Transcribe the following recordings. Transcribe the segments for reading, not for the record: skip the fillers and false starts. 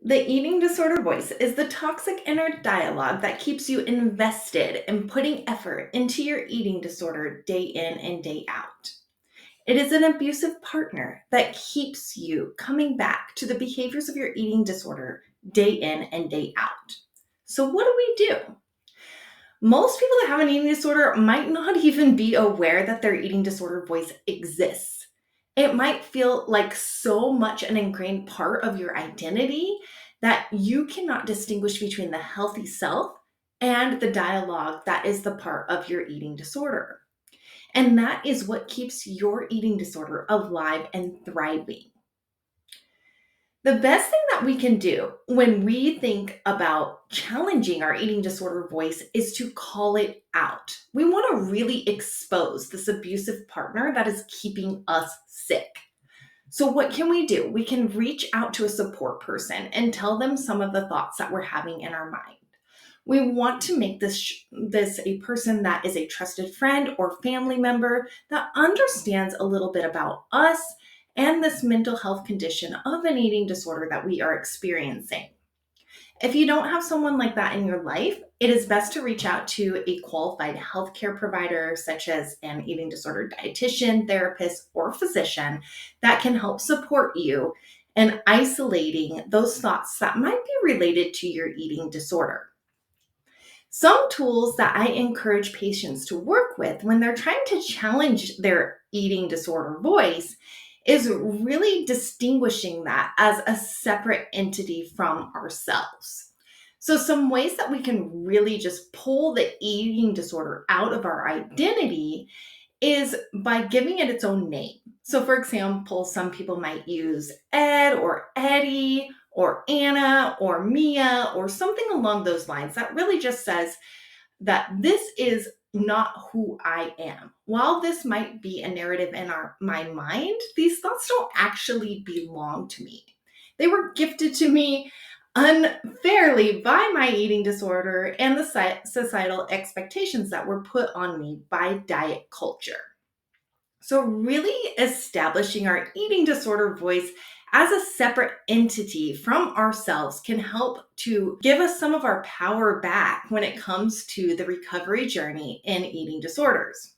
The eating disorder voice is the toxic inner dialogue that keeps you invested in putting effort into your eating disorder day in and day out. It is an abusive partner that keeps you coming back to the behaviors of your eating disorder day in and day out. So, what do we do? Most people that have an eating disorder might not even be aware that their eating disorder voice exists. It might feel like so much an ingrained part of your identity that you cannot distinguish between the healthy self and the dialogue that is the part of your eating disorder. And that is what keeps your eating disorder alive and thriving. The best thing that we can do when we think about challenging our eating disorder voice is to call it out. We want to really expose this abusive partner that is keeping us sick. So, what can we do? We can reach out to a support person and tell them some of the thoughts that we're having in our mind. We want to make this a person that is a trusted friend or family member that understands a little bit about us and this mental health condition of an eating disorder that we are experiencing. If you don't have someone like that in your life, it is best to reach out to a qualified healthcare provider, such as an eating disorder dietitian, therapist, or physician, that can help support you in isolating those thoughts that might be related to your eating disorder. Some tools that I encourage patients to work with when they're trying to challenge their eating disorder voice is really distinguishing that as a separate entity from ourselves. So, some ways that we can really just pull the eating disorder out of our identity is by giving it its own name. So, for example, some people might use Ed or Eddie or Anna or Mia or something along those lines that really just says that this is not who I am. While this might be a narrative in my mind, these thoughts don't actually belong to me. They were gifted to me unfairly by my eating disorder and the societal expectations that were put on me by diet culture. So, really establishing our eating disorder voice as a separate entity from ourselves can help to give us some of our power back when it comes to the recovery journey in eating disorders.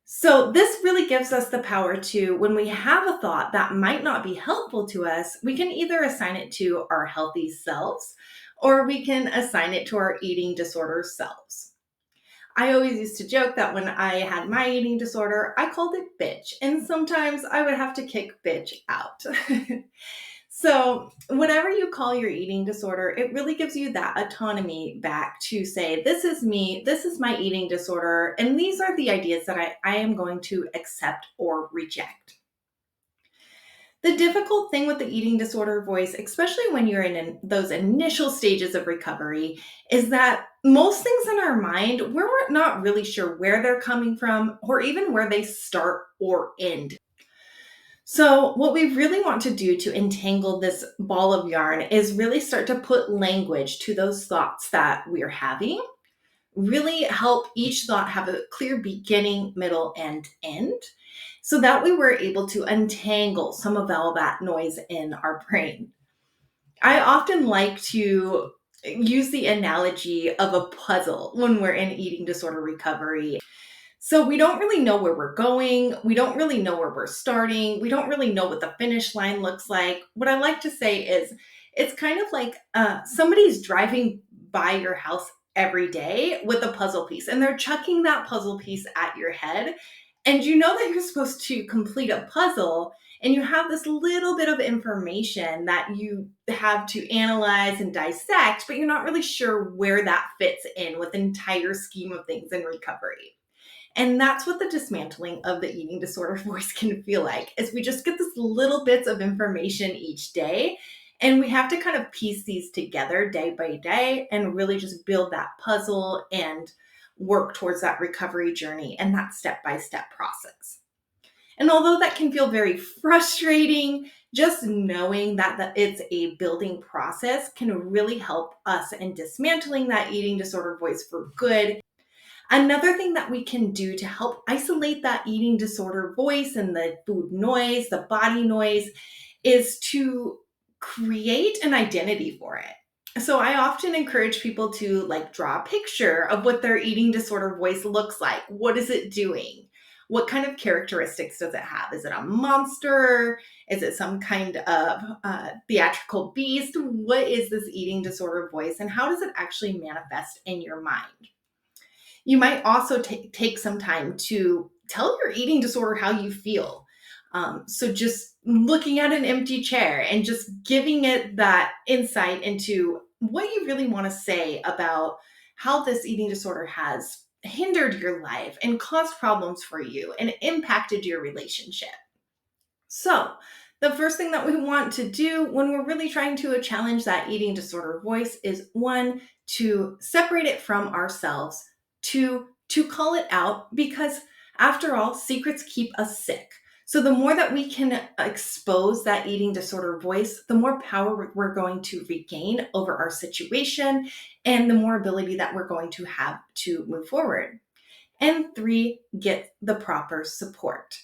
So, this really gives us the power to, when we have a thought that might not be helpful to us, we can either assign it to our healthy selves or we can assign it to our eating disorder selves. I always used to joke that when I had my eating disorder, I called it bitch. And sometimes I would have to kick bitch out. So, whatever you call your eating disorder, it really gives you that autonomy back to say, this is me, this is my eating disorder, and these are the ideas that I am going to accept or reject. The difficult thing with the eating disorder voice, especially when you're in those initial stages of recovery, is that most things in our mind, we're not really sure where they're coming from or even where they start or end. So, what we really want to do to entangle this ball of yarn is really start to put language to those thoughts that we're having, really help each thought have a clear beginning, middle, and end so that we were able to untangle some of all that noise in our brain. I often like to use the analogy of a puzzle when we're in eating disorder recovery. So we don't really know where we're going. We don't really know where we're starting. We don't really know what the finish line looks like. What I like to say is it's kind of like somebody's driving by your house every day with a puzzle piece and they're chucking that puzzle piece at your head. And you know that you're supposed to complete a puzzle and you have this little bit of information that you have to analyze and dissect, but you're not really sure where that fits in with the entire scheme of things in recovery. And that's what the dismantling of the eating disorder voice can feel like, is we just get this little bits of information each day. And we have to kind of piece these together day by day and really just build that puzzle and work towards that recovery journey and that step-by-step process. And although that can feel very frustrating, just knowing that it's a building process can really help us in dismantling that eating disorder voice for good. Another thing that we can do to help isolate that eating disorder voice and the food noise, the body noise, is to create an identity for it. So I often encourage people to like draw a picture of what their eating disorder voice looks like. What is it doing? What kind of characteristics does it have? Is it a monster? Is it some kind of theatrical beast? What is this eating disorder voice, and how does it actually manifest in your mind? You might also take some time to tell your eating disorder how you feel. So just looking at an empty chair and just giving it that insight into what you really want to say about how this eating disorder has hindered your life and caused problems for you and impacted your relationship. So, the first thing that we want to do when we're really trying to challenge that eating disorder voice is one, to separate it from ourselves, two, to call it out, because after all, secrets keep us sick. So, the more that we can expose that eating disorder voice, the more power we're going to regain over our situation and the more ability that we're going to have to move forward. And three, get the proper support.